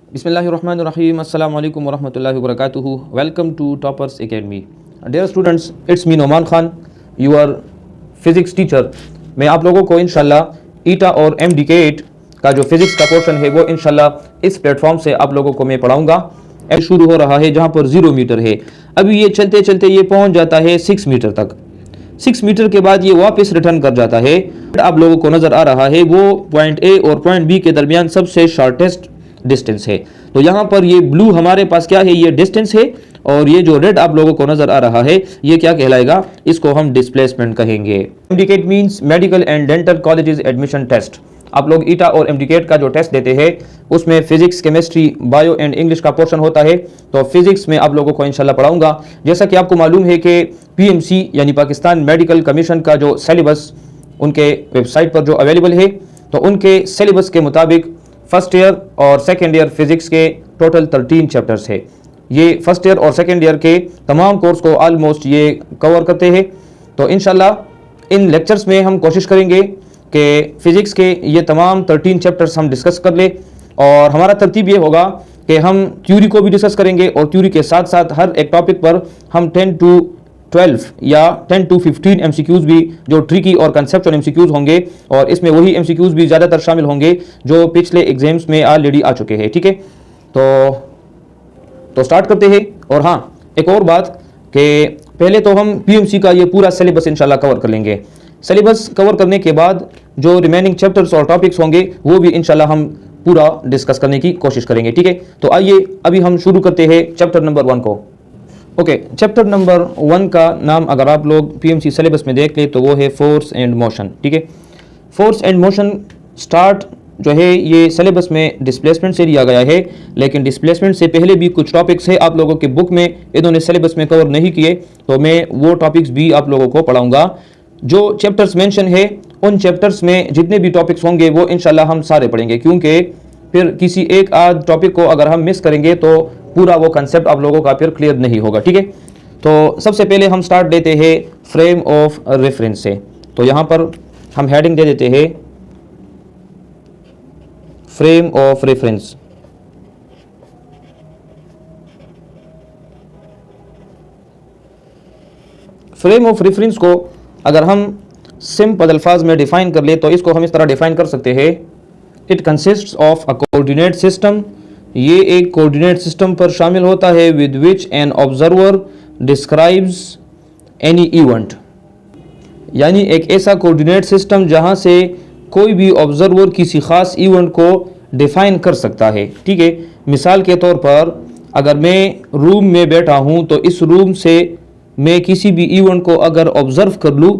Bismillahirrahmanirrahim. Assalamu alaikum wa rahmatullahi wa barakatuhu. Welcome to Toppers Academy. Dear students, it's me Noman Khan, your physics teacher. मैं आप लोगों को इंशाल्लाह ईटा और MDK8 का जो फिजिक्स का पोर्शन है वो इंशाल्लाह इस प्लेटफॉर्म से आप लोगों को मैं पढ़ाऊंगा। अब शुरू हो रहा है जहाँ पर 0 मीटर है। अभी ये चलते चलते ये पहुँच जाता है 6 मीटर तक। 6 मीटर के बाद ये वापस रिटर्न कर जाता है। आप लोगों को नज़र आ रहा है वो पॉइंट ए और पॉइंट बी के दरमियान सबसे शॉर्टेस्ट डिस्टेंस है। तो यहाँ पर ये ब्लू हमारे पास क्या है, ये डिस्टेंस है, और ये जो रेड आप लोगों को नजर आ रहा है ये क्या कहलाएगा, इसको हम डिस्प्लेसमेंट कहेंगे। MDK8 means medical and dental colleges admission test. आप लोग ईटा और MDK8 का जो टेस्ट देते हैं उसमें physics, chemistry, bio and English का पोर्शन होता है। तो फिजिक्स में आप लोगों को इंशाल्लाह पढ़ाऊंगा। जैसा कि आपको मालूम है कि PMC यानी पाकिस्तान मेडिकल कमीशन का जो सिलेबस उनके वेबसाइट पर जो अवेलेबल है, तो उनके सिलेबस के मुताबिक फर्स्ट ईयर और सेकेंड ईयर फिजिक्स के टोटल 13 चैप्टर्स है। ये फर्स्ट ईयर और सेकेंड ईयर के तमाम कोर्स को ऑलमोस्ट ये कवर करते हैं। तो इंशाल्लाह इन लेक्चर्स में हम कोशिश करेंगे कि फिजिक्स के ये तमाम 13 चैप्टर्स हम डिस्कस कर ले, और हमारा तरतीब ये होगा कि हम थ्योरी को भी डिस्कस करेंगे और थ्योरी के साथ साथ हर एक टॉपिक पर हम 10 to 12 या 10 to 15 MCQs भी जो ट्रिकी और कंसेप्चुअल MCQs होंगे, और इसमें वही MCQs भी ज़्यादातर शामिल होंगे जो पिछले एग्जाम्स में ऑलरेडी आ चुके हैं। ठीक है, तो स्टार्ट करते हैं। और हाँ, एक और बात कि पहले तो हम PMC का ये पूरा सिलेबस इंशाल्लाह कवर कर लेंगे। सिलेबस कवर करने के बाद जो रिमेनिंग चैप्टर्स और टॉपिक्स होंगे वो भी इंशाल्लाह हम पूरा डिस्कस करने की कोशिश करेंगे। ठीक है, तो आइए अभी हम शुरू करते हैं चैप्टर नंबर 1 को। ओके, चैप्टर नंबर 1 का नाम अगर आप लोग PMC सिलेबस में देख ले तो वो है फोर्स एंड मोशन। ठीक है, फोर्स एंड मोशन स्टार्ट जो है ये सिलेबस में डिस्प्लेसमेंट से लिया गया है, लेकिन डिस्प्लेसमेंट से पहले भी कुछ टॉपिक्स है आप लोगों के बुक में इन्होंने सिलेबस में कवर नहीं किए, तो मैं वो टॉपिक्स भी आप लोगों को पढ़ाऊंगा। जो चैप्टर्स मेंशन है उन चैप्टर्स में जितने भी टॉपिक्स होंगे वो इंशाल्लाह हम सारे पढ़ेंगे, क्योंकि फिर किसी एक आध टॉपिक को अगर हम मिस करेंगे तो पूरा वो कंसेप्ट आप लोगों का फिर क्लियर नहीं होगा। ठीक है, तो सबसे पहले हम स्टार्ट लेते हैं फ्रेम ऑफ रेफरेंस से। तो यहाँ पर हम हेडिंग दे देते हैं frame of reference. Frame of reference को अगर हम सिंपल अल्फाज में डिफाइन कर ले तो इसको हम इस तरह डिफाइन कर सकते हैं, it consists of a coordinate system. ये एक कोऑर्डिनेट सिस्टम पर शामिल होता है with which an observer describes any event, यानी एक ऐसा कोऑर्डिनेट सिस्टम जहां से कोई भी ऑब्जर्वर किसी खास इवेंट को डिफाइन कर सकता है। ठीक है, मिसाल के तौर पर अगर मैं रूम में बैठा हूं तो इस रूम से मैं किसी भी इवेंट को अगर ऑब्जर्व कर लूं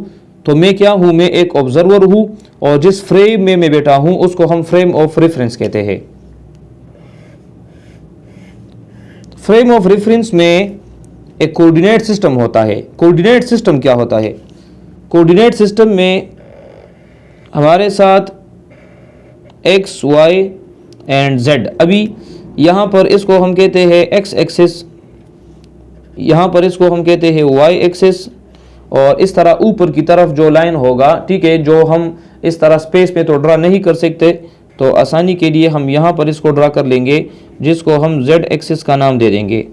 तो मैं क्या हूं, मैं एक ऑब्जर्वर हूं, और जिस फ्रेम में मैं बैठा हूं उसको हम फ्रेम ऑफ रेफरेंस कहते हैं। फ्रेम ऑफ रेफरेंस में एक कोऑर्डिनेट सिस्टम होता है। कोऑर्डिनेट सिस्टम क्या होता है? कोऑर्डिनेट सिस्टम में हमारे साथ x, y एंड z। अभी यहाँ पर इसको हम कहते हैं x एक्सिस, यहाँ पर इसको हम कहते हैं y एक्सिस, और इस तरह ऊपर की तरफ जो लाइन होगा, ठीक है, जो हम इस तरह स्पेस पे तो ड्रा नहीं कर सकते, तो आसानी के लिए हम यहाँ पर इसको ड्रा कर लेंगे, जिसको हम z एक्सिस का नाम दे देंगे।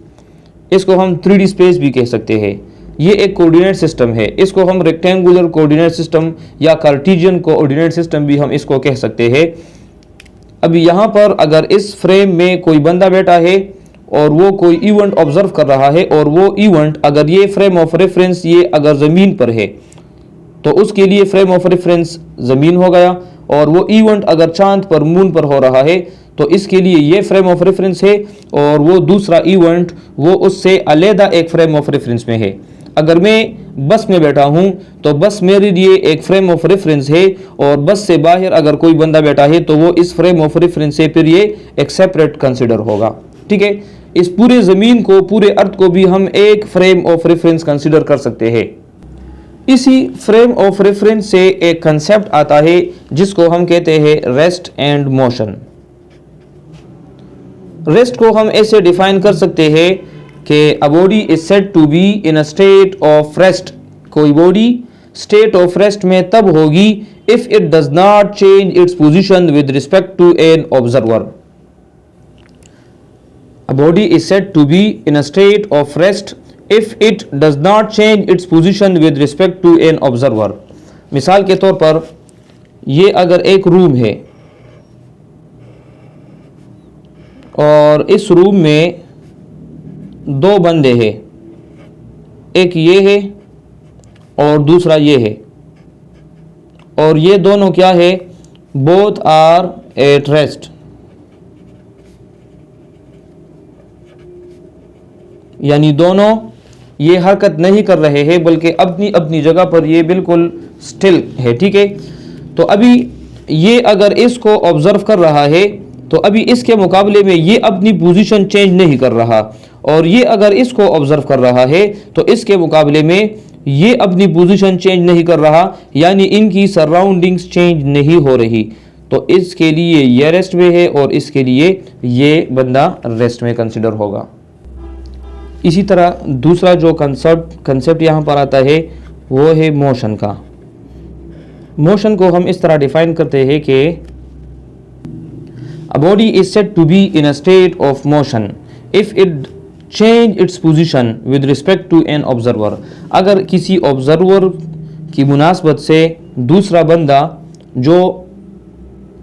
इसको हम 3D स्पेस भी कह सकते हैं। ये एक कोऑर्डिनेट सिस्टम है। इसको हम रेक्टेंगुलर कोऑर्डिनेट सिस्टम या कार्टेशियन कोऑर्डिनेट सिस्टम भी हम इसको कह सकते हैं। अभी यहाँ पर अगर इस फ्रेम में कोई बंदा बैठा है और वो कोई इवेंट ऑब्जर्व कर रहा है, और वो इवेंट अगर ये फ्रेम ऑफ रेफरेंस ये अगर ज़मीन पर है तो उसके लिए फ्रेम ऑफ रेफरेंस ज़मीन हो गया, और वो इवेंट अगर चांद पर, मून पर हो रहा है तो इसके लिए ये फ्रेम ऑफ रेफरेंस है, और वो दूसरा इवेंट वो उससे अलहदा एक फ्रेम ऑफ रेफरेंस में है। अगर मैं बस में बैठा हूं तो बस मेरे लिए एक फ्रेम ऑफ रेफरेंस है, और बस से बाहर अगर कोई बंदा बैठा है तो वो इस फ्रेम ऑफ रेफरेंस से फिर ये एक सेपरेट कंसिडर होगा। ठीक है, इस पूरे ज़मीन को, पूरे अर्थ को भी हम एक फ्रेम ऑफ रेफरेंस कंसिडर कर सकते हैं। इसी फ्रेम ऑफ रेफरेंस से एक कंसेप्ट आता है जिसको हम कहते हैं रेस्ट एंड मोशन। रेस्ट को हम ऐसे डिफाइन कर सकते हैं कि a body is said to be in a state of rest. कोई बॉडी स्टेट ऑफ रेस्ट में तब होगी if it does not change its position with respect to an observer. A body is said to be in a state of rest if it does not change its position with respect to an observer. मिसाल के तौर पर ये अगर एक room है और इस रूम में दो बंदे हैं, एक ये है और दूसरा ये है, और ये दोनों क्या है, बोथ आर एट रेस्ट, यानी दोनों ये हरकत नहीं कर रहे हैं बल्कि अपनी अपनी जगह पर ये बिल्कुल स्टिल है। ठीक है, तो अभी ये अगर इसको ऑब्जर्व कर रहा है तो अभी इसके मुकाबले में ये अपनी पोजीशन चेंज नहीं कर रहा, और ये अगर इसको ऑब्जर्व कर रहा है तो इसके मुकाबले में ये अपनी पोजीशन चेंज नहीं कर रहा, यानी इनकी सराउंडिंग्स चेंज नहीं हो रही। तो इसके लिए ये रेस्ट में है और इसके लिए ये बंदा रेस्ट में कंसिडर होगा। इसी तरह दूसरा जो कंसेप्ट यहाँ पर आता है वो है मोशन का। मोशन को हम इस तरह डिफाइन करते हैं कि a body is said to be in a state of motion if it change its position with respect to an observer। अगर किसी ऑब्जर्वर की मुनासबत से दूसरा बंदा जो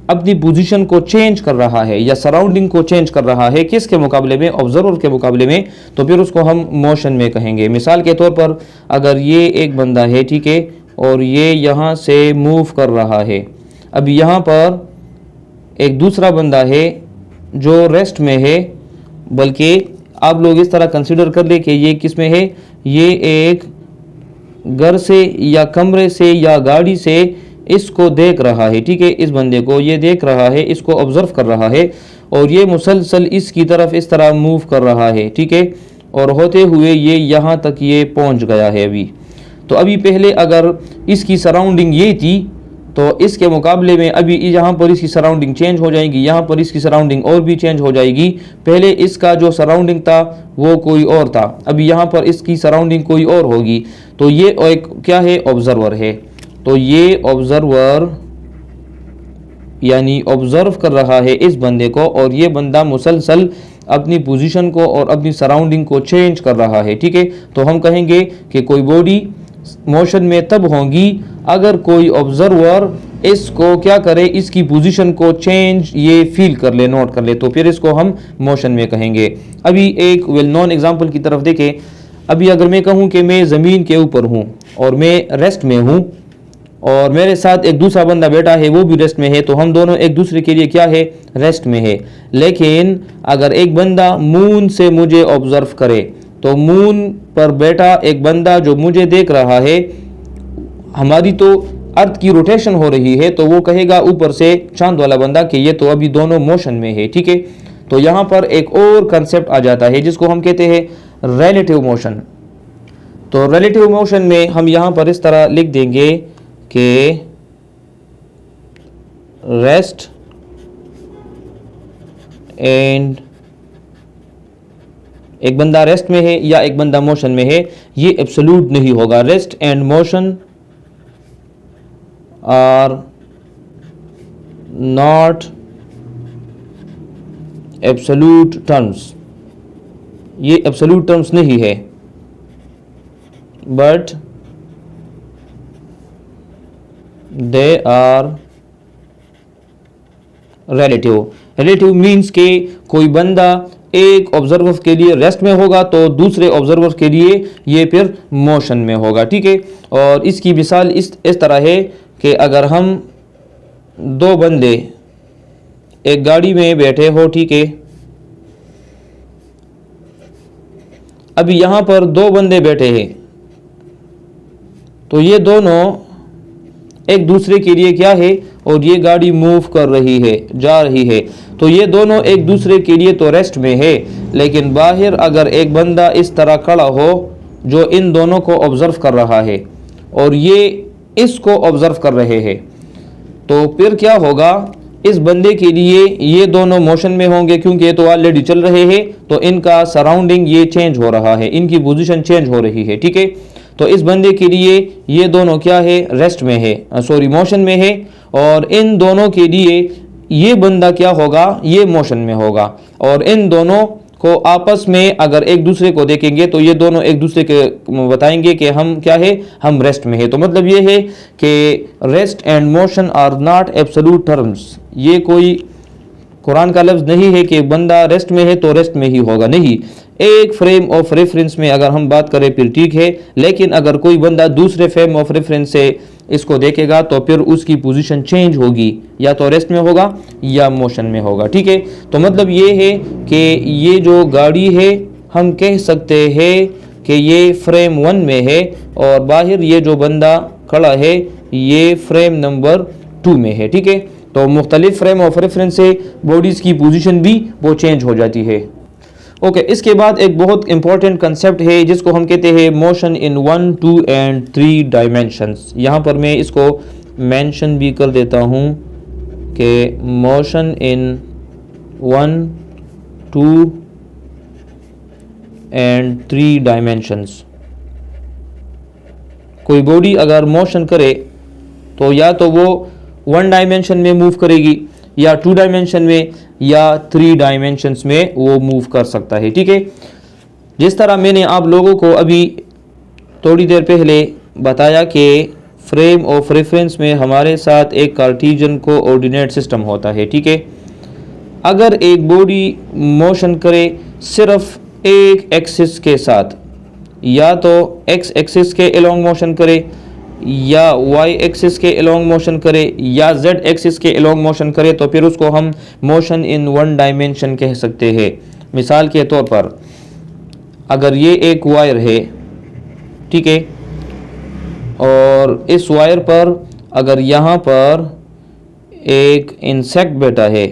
अपनी पोजीशन को चेंज कर रहा है या सराउंडिंग को चेंज कर रहा है, किसके मुकाबले में, ऑब्जर्वर के मुकाबले में, तो फिर उसको हम मोशन में कहेंगे। मिसाल के तौर पर अगर ये एक बंदा है, ठीक है, और ये यहाँ से मूव कर रहा है, अब यहाँ पर एक दूसरा बंदा है जो रेस्ट में है, बल्कि आप लोग इस तरह कंसिडर कर ले कि ये किस में है, ये एक घर से या कमरे से या गाड़ी से इसको देख रहा है। ठीक है, इस बंदे को ये देख रहा है, इसको ऑब्जर्व कर रहा है, और ये मुसलसल इसकी तरफ इस तरह मूव कर रहा है। ठीक है, और होते हुए ये यहाँ तक ये पहुँच गया है अभी। तो अभी पहले अगर इसकी सराउंडिंग ये थी तो इसके मुकाबले में अभी यहाँ पर इसकी सराउंडिंग चेंज हो जाएगी, यहाँ पर इसकी सराउंडिंग और भी चेंज हो जाएगी। पहले इसका जो सराउंडिंग था वो कोई और था, अभी यहाँ पर इसकी सराउंडिंग कोई और होगी। तो ये एक क्या है, ऑब्जर्वर है। तो ये ऑब्जर्वर यानी ऑब्जर्व कर रहा है इस बंदे को, और ये बंदा मुसलसल अपनी पोजीशन को और अपनी सराउंडिंग को चेंज कर रहा है। ठीक है, तो हम कहेंगे कि कोई बॉडी मोशन में तब होगी अगर कोई ऑब्जर्वर इसको क्या करे, इसकी पोजीशन को चेंज ये फील कर ले, नोट कर ले, तो फिर इसको हम मोशन में कहेंगे। अभी एक वेल नोन एग्जांपल की तरफ देखें। अभी अगर मैं कहूँ कि मैं ज़मीन के ऊपर हूँ और मैं रेस्ट में हूँ और मेरे साथ एक दूसरा बंदा बैठा है, वो भी रेस्ट में है, तो हम दोनों एक दूसरे के लिए क्या है, रेस्ट में है। लेकिन अगर एक बंदा मून से मुझे ऑब्जर्व करे तो मून पर बैठा एक बंदा जो मुझे देख रहा है, हमारी तो अर्थ की रोटेशन हो रही है, तो वो कहेगा ऊपर से चांद वाला बंदा कि ये तो अभी दोनों मोशन में है। ठीक है, तो यहाँ पर एक और कंसेप्ट आ जाता है जिसको हम कहते हैं रिलेटिव मोशन। तो रिलेटिव मोशन में हम यहाँ पर इस तरह लिख देंगे कि रेस्ट एंड, एक बंदा रेस्ट में है या एक बंदा मोशन में है, ये एब्सोल्यूट नहीं होगा। Rest and motion are not absolute terms, ये एब्सोल्यूट टर्म्स नहीं है, but they are relative. Relative means के कोई बंदा एक ऑब्जर्वर के लिए रेस्ट में होगा तो दूसरे ऑब्जर्वर के लिए ये फिर मोशन में होगा। ठीक है, और इसकी मिसाल इस तरह है कि अगर हम दो बंदे एक गाड़ी में बैठे हो, ठीक है, अभी यहाँ पर दो बंदे बैठे हैं, तो ये दोनों एक दूसरे के लिए क्या है, और ये गाड़ी मूव कर रही है, जा रही है, तो ये दोनों एक दूसरे के लिए तो रेस्ट में है। लेकिन बाहर अगर एक बंदा इस तरह खड़ा हो जो इन दोनों को ऑब्जर्व कर रहा है और ये इसको ऑब्जर्व कर रहे हैं, तो फिर क्या होगा, इस बंदे के लिए ये दोनों मोशन में होंगे क्योंकि ये तो ऑलरेडी चल रहे हैं, तो इनका सराउंडिंग ये चेंज हो रहा है, इनकी पोजीशन चेंज हो रही है। ठीक है, तो इस बंदे के लिए ये दोनों क्या है, रेस्ट में है, सॉरी मोशन में है, और इन दोनों के लिए ये बंदा क्या होगा, ये मोशन में होगा, और इन दोनों को आपस में अगर एक दूसरे को देखेंगे तो ये दोनों एक दूसरे के बताएंगे कि हम क्या है, हम रेस्ट में है। तो मतलब ये है कि rest and motion are not absolute terms. ये कोई कुरान का लफ्ज़ नहीं है कि बंदा रेस्ट में है तो रेस्ट में ही होगा, नहीं। एक फ्रेम ऑफ रेफरेंस में अगर हम बात करें फिर ठीक है, लेकिन अगर कोई बंदा दूसरे फ्रेम ऑफ रेफरेंस से इसको देखेगा तो फिर उसकी पोजीशन चेंज होगी, या तो रेस्ट में होगा या मोशन में होगा, ठीक है। तो मतलब ये है कि ये जो गाड़ी है हम कह सकते हैं कि ये फ्रेम 1 में है, और बाहर ये जो बंदा खड़ा है ये फ्रेम नंबर 2 में है, ठीक है। तो मुख्तलिफ फ्रेम ऑफ रेफरेंस से बॉडीज़ की पोजीशन भी वो चेंज हो जाती है। ओके, इसके बाद एक बहुत इंपॉर्टेंट कंसेप्ट है जिसको हम कहते हैं मोशन इन 1, 2 एंड 3 डायमेंशंस। यहाँ पर मैं इसको मेंशन भी कर देता हूँ कि मोशन इन 1, 2 एंड 3 डायमेंशंस। कोई बॉडी अगर मोशन करे तो या तो वो 1 डायमेंशन में मूव करेगी, या 2 डायमेंशन में, या 3 डायमेंशंस में वो मूव कर सकता है, ठीक है। जिस तरह मैंने आप लोगों को अभी थोड़ी देर पहले बताया कि फ्रेम ऑफ रेफरेंस में हमारे साथ एक कार्टेशियन कोऑर्डिनेट सिस्टम होता है, ठीक है। अगर एक बॉडी मोशन करे सिर्फ एक एक्सिस के साथ, या तो एक्स एक्सिस के अलोंग मोशन करे, या वाई एक्सिस के अलोंग मोशन करे, या जेड एक्सिस के अलोंग मोशन करे, तो फिर उसको हम मोशन इन 1 डायमेंशन कह सकते हैं। मिसाल के तौर पर अगर ये एक वायर है, ठीक है, और इस वायर पर अगर यहाँ पर एक इंसेक्ट बैठा है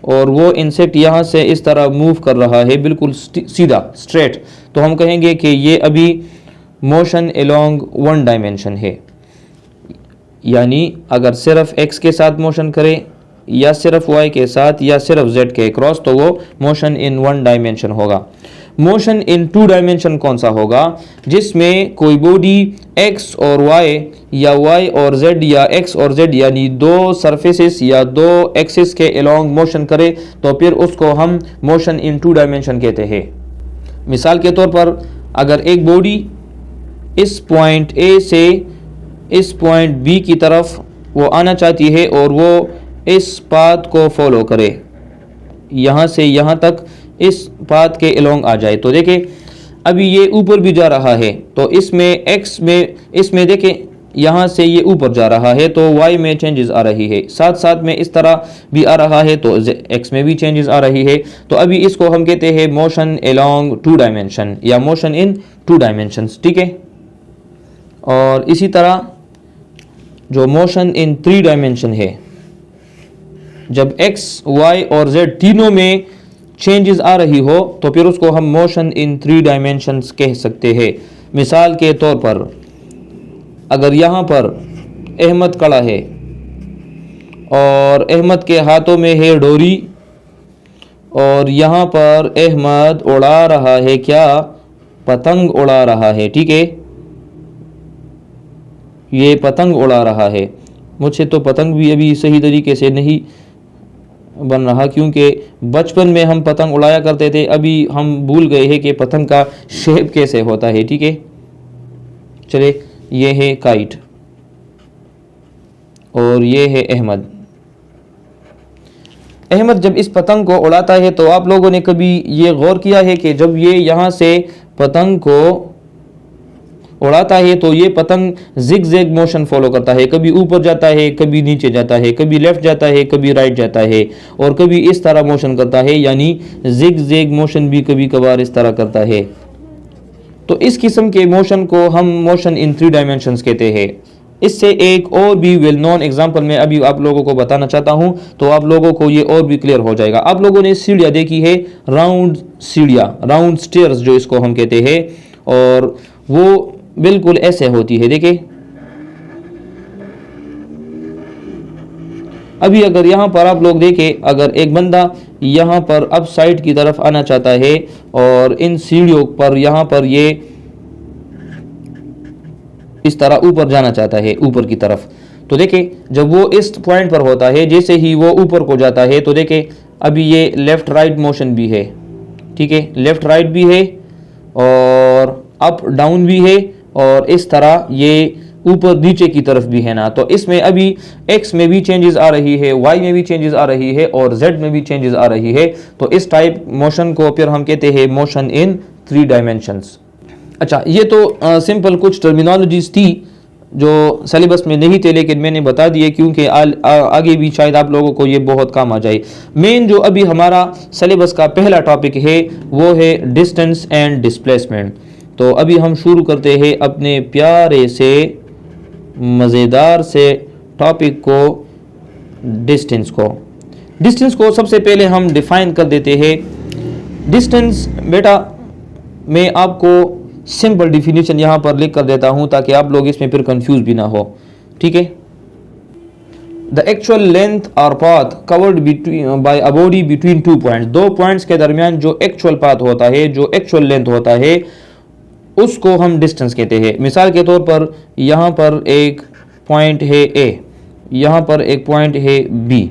और वो इंसेक्ट यहाँ से इस तरह मूव कर रहा है बिल्कुल सीधा स्ट्रेट, तो हम कहेंगे कि ये अभी मोशन अलोंग 1 डायमेंशन है। यानी अगर सिर्फ x के साथ मोशन करे, या सिर्फ y के साथ, या सिर्फ z के क्रॉस, तो वो मोशन इन 1 डायमेंशन होगा। मोशन इन 2 डायमेंशन कौन सा होगा? जिसमें कोई बॉडी x और y, या y और z, या x और z यानी 2 सरफेसेस या 2 एक्सिस के अलोंग मोशन करे, तो फिर उसको हम मोशन इन 2 डायमेंशन कहते हैं। मिसाल के तौर पर अगर एक बॉडी इस पॉइंट A से इस पॉइंट B की तरफ वो आना चाहती है और वो इस पाथ को फॉलो करे, यहाँ से यहाँ तक इस पाथ के अलोंग आ जाए, तो देखें अभी ये ऊपर भी जा रहा है, तो इसमें x में, इसमें देखें यहाँ से ये ऊपर जा रहा है तो y में चेंजेस आ रही है, साथ साथ में इस तरह भी आ रहा है तो x में भी चेंजेस आ रही है। तो अभी इसको हम कहते हैं मोशन अलोंग 2 डायमेंशन या मोशन इन 2 डायमेंशंस, ठीक है। और इसी तरह जो मोशन इन 3 डायमेंशन है, जब x, y और z तीनों में चेंजेस आ रही हो तो फिर उसको हम मोशन इन 3 डायमेंशंस कह सकते हैं। मिसाल के तौर पर अगर यहाँ पर अहमद खड़ा है और अहमद के हाथों में है डोरी, और यहाँ पर अहमद उड़ा रहा है, क्या? पतंग उड़ा रहा है, ठीक है। ये पतंग उड़ा रहा है। मुझसे तो पतंग भी अभी सही तरीके से नहीं बन रहा, क्योंकि बचपन में हम पतंग उड़ाया करते थे, अभी हम भूल गए हैं कि पतंग का शेप कैसे होता है, ठीक है। चले, ये है काइट और ये है अहमद। अहमद जब इस पतंग को उड़ाता है तो आप लोगों ने कभी ये गौर किया है कि जब ये यहाँ से पतंग को उड़ाता है तो ये पतंग जिग जैग मोशन फॉलो करता है, कभी ऊपर जाता है, कभी नीचे जाता है, कभी लेफ्ट जाता है, कभी राइट जाता है, और कभी इस तरह मोशन करता है, यानी जिग जैग मोशन भी कभी कभार इस तरह करता है। तो इस किस्म के मोशन को हम मोशन इन 3 डायमेंशंस कहते हैं। इससे एक और भी वेल नोन एग्जाम्पल मैं अभी आप लोगों को बताना चाहता हूँ, तो आप लोगों को ये और भी क्लियर हो जाएगा। आप लोगों ने सीढ़ियाँ देखी है, राउंड सीढ़ियाँ, राउंड स्टेयर्स जो इसको हम कहते हैं, और वो बिल्कुल ऐसे होती है, देखिए। अभी अगर यहाँ पर आप लोग देखें, अगर एक बंदा यहाँ पर अप साइड की तरफ आना चाहता है और इन सीढ़ियों पर यहाँ पर ये इस तरह ऊपर जाना चाहता है, ऊपर की तरफ, तो देखें जब वो इस पॉइंट पर होता है, जैसे ही वो ऊपर को जाता है तो देखें अभी ये लेफ्ट राइट मोशन भी है, ठीक है, लेफ़्ट राइट भी है और अप डाउन भी है और इस तरह ये ऊपर नीचे की तरफ भी है ना। तो इसमें अभी x में भी चेंजेस आ रही है, y में भी चेंजेस आ रही है और z में भी चेंजेस आ रही है। तो इस टाइप मोशन को फिर हम कहते हैं मोशन इन 3 डायमेंशंस। अच्छा, ये तो सिंपल कुछ टर्मिनोलॉजीज थी जो सिलेबस में नहीं थे, लेकिन मैंने बता दिए क्योंकि आगे भी शायद आप लोगों को ये बहुत काम आ जाए। मेन जो अभी हमारा सिलेबस का पहला टॉपिक है वो है डिस्टेंस एंड डिस्प्लेसमेंट। तो अभी हम शुरू करते हैं अपने प्यारे से मज़ेदार से टॉपिक को, डिस्टेंस को। डिस्टेंस को सबसे पहले हम डिफाइन कर देते हैं। डिस्टेंस बेटा मैं आपको सिंपल डिफिनीशन यहाँ पर लिख कर देता हूँ ताकि आप लोग इसमें फिर कंफ्यूज भी ना हो, ठीक है। द एक्चुअल लेंथ और path covered by a body between 2 points, 2 points के दरमियान जो एक्चुअल पाथ होता है, जो एक्चुअल लेंथ होता है, उसको हम डिस्टेंस कहते हैं। मिसाल के तौर पर यहाँ पर एक पॉइंट है A, यहाँ पर एक पॉइंट है B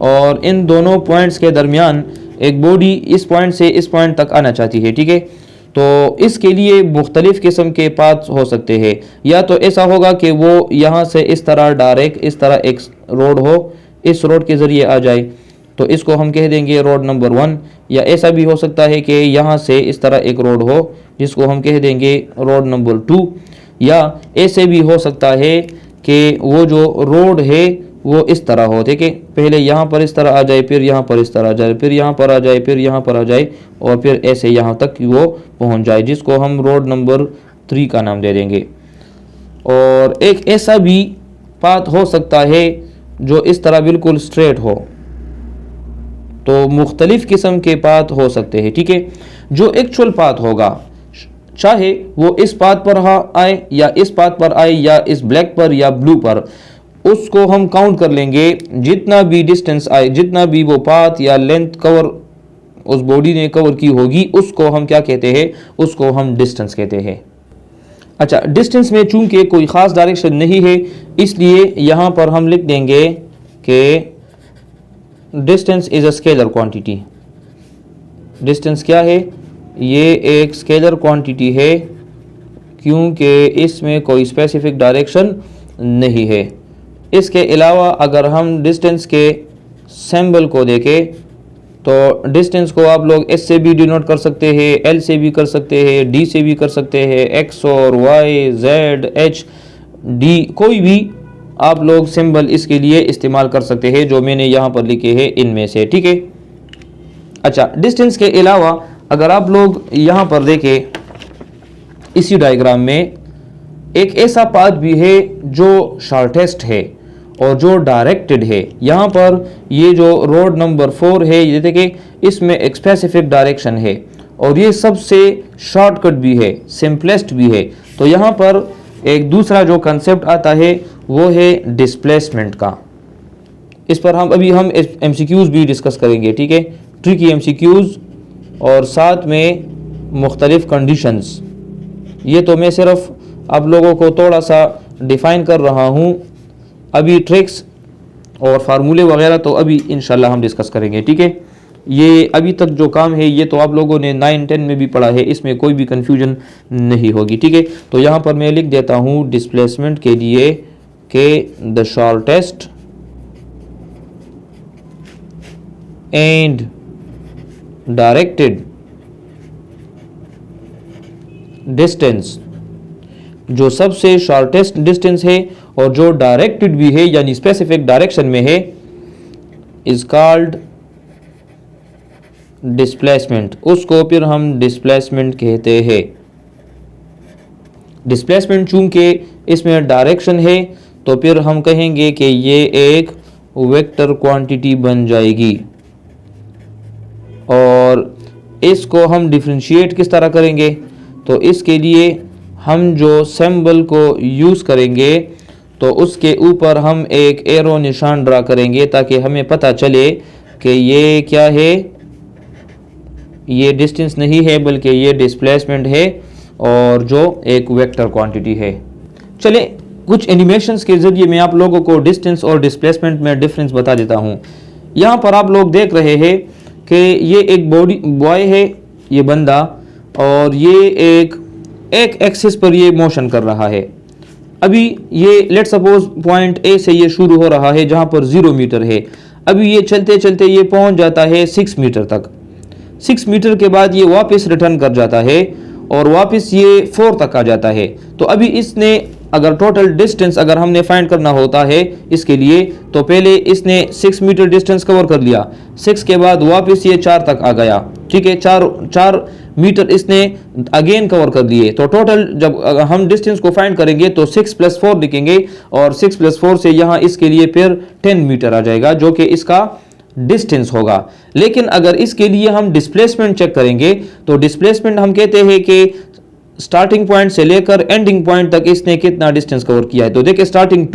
और इन दोनों पॉइंट्स के दरमियान एक बॉडी इस पॉइंट से इस पॉइंट तक आना चाहती है, ठीक है। तो इसके लिए मुख्तलिफ़ किस्म के पाथ हो सकते हैं। या तो ऐसा होगा कि वो यहाँ से इस तरह डायरेक्ट इस तरह एक रोड हो, इस रोड के ज़रिए आ जाए, तो इसको हम कह देंगे रोड नंबर 1। या ऐसा भी हो सकता है कि यहाँ से इस तरह एक रोड हो जिसको हम कह देंगे रोड नंबर 2। या ऐसे भी हो सकता है कि वो जो रोड है वो इस तरह हो, ठीक है, पहले यहाँ पर इस तरह आ जाए, फिर यहाँ पर इस तरह आ जाए, फिर यहाँ पर आ जाए, फिर यहाँ पर आ जाए और फिर ऐसे यहाँ तक वो पहुँच जाए, जिसको हम रोड नंबर 3 का नाम दे देंगे। और एक ऐसा भी पाथ हो सकता है जो इस तरह बिल्कुल स्ट्रेट हो। तो मुख्तलिफ किस्म के पाथ हो सकते हैं, ठीक है। जो एक्चुअल पाथ होगा, चाहे वो इस पाथ पर आए या इस पाथ पर आए या इस ब्लैक पर या ब्लू पर, उसको हम काउंट कर लेंगे। जितना भी डिस्टेंस आए, जितना भी वो पाथ या लेंथ कवर उस बॉडी ने कवर की होगी, उसको हम क्या कहते हैं, उसको हम डिस्टेंस कहते हैं। अच्छा, डिस्टेंस में चूंकि कोई ख़ास डायरेक्शन नहीं है, इसलिए यहाँ पर हम लिख देंगे कि distance is a scalar quantity. Distance क्या है, ये एक स्केलर क्वांटिटी है क्योंकि इसमें कोई स्पेसिफिक डायरेक्शन नहीं है। इसके अलावा अगर हम डिस्टेंस के सिंबल को देखें तो डिस्टेंस को आप लोग S से भी डिनोट कर सकते हैं, L से भी कर सकते हैं, D से भी कर सकते हैं, X और Y, Z, H, D, कोई भी आप लोग सिंबल इसके लिए इस्तेमाल कर सकते हैं जो मैंने यहाँ पर लिखे हैं इनमें से, ठीक है। अच्छा, डिस्टेंस के अलावा अगर आप लोग यहाँ पर देखें इसी डायग्राम में, एक ऐसा पाथ भी है जो शॉर्टेस्ट है और जो डायरेक्टेड है। यहाँ पर ये जो रोड नंबर 4 है, ये देखिए इसमें एक स्पेसिफिक डायरेक्शन है और ये सबसे शॉर्टकट भी है, सिंपलेस्ट भी है। तो यहाँ पर एक दूसरा जो कंसेप्ट आता है वो है डिस्प्लेसमेंट का। इस पर हम MCQs भी डिस्कस करेंगे, ठीक है, ट्रिकी MCQs और साथ में मुख्तलिफ कंडीशंस। ये तो मैं सिर्फ आप लोगों को थोड़ा सा डिफ़ाइन कर रहा हूँ, अभी ट्रिक्स और फार्मूले वगैरह तो अभी इंशाल्लाह हम डिस्कस करेंगे, ठीक है। ये अभी तक जो काम है ये तो आप लोगों ने 9-10 में भी पढ़ा है, इसमें कोई भी कन्फ्यूजन नहीं होगी, ठीक है। तो यहाँ पर मैं लिख देता हूँ डिस्प्लेसमेंट के लिए कि the shortest and directed distance, जो सबसे शॉर्टेस्ट डिस्टेंस है और जो डायरेक्टेड भी है यानी स्पेसिफिक डायरेक्शन में है, इज कॉल्ड डिस्प्लेसमेंट। उसको फिर हम डिस्प्लेसमेंट कहते हैं। डिस्प्लेसमेंट चूंकि इसमें डायरेक्शन है तो फिर हम कहेंगे कि ये एक वेक्टर क्वांटिटी बन जाएगी। और इसको हम डिफरेंशिएट किस तरह करेंगे, तो इसके लिए हम जो सिंबल को यूज़ करेंगे तो उसके ऊपर हम एक एरो निशान ड्रा करेंगे ताकि हमें पता चले कि ये क्या है, ये डिस्टेंस नहीं है बल्कि ये डिस्प्लेसमेंट है और जो एक वेक्टर क्वांटिटी है। चले कुछ एनिमेशंस के ज़रिए मैं आप लोगों को डिस्टेंस और डिस्प्लेसमेंट में डिफरेंस बता देता हूँ। यहाँ पर आप लोग देख रहे हैं कि ये एक बॉय है ये बंदा, और ये एक एक्सिस पर ये मोशन कर रहा है। अभी ये लेट सपोज पॉइंट ए से ये शुरू हो रहा है जहाँ पर 0 मीटर है। अभी ये चलते चलते ये पहुँच जाता है 6 मीटर तक। 6 मीटर के बाद ये वापस रिटर्न कर जाता है और वापस ये 4 तक आ जाता है। तो अभी इसने अगर टोटल डिस्टेंस अगर हमने फाइंड करना होता है इसके लिए, तो पहले इसने 6 मीटर डिस्टेंस कवर कर लिया, 6 के बाद वापस ये 4 तक आ गया, ठीक है, 4 मीटर इसने अगेन कवर कर लिए। तो टोटल जब हम डिस्टेंस को फाइंड करेंगे तो 6 + 4 लिखेंगे और 6 + 4 से यहाँ इसके लिए फिर 10 मीटर आ जाएगा जो कि इसका डिस्टेंस होगा। लेकिन अगर इसके लिए हम डिस्प्लेसमेंट चेक करेंगे तो डिस्प्लेसमेंट हम कहते हैं कि स्टार्टिंग पॉइंट से लेकर एंडिंग पॉइंट तक इसने कितना डिस्टेंस कवर किया है। तो देखिए स्टार्टिंग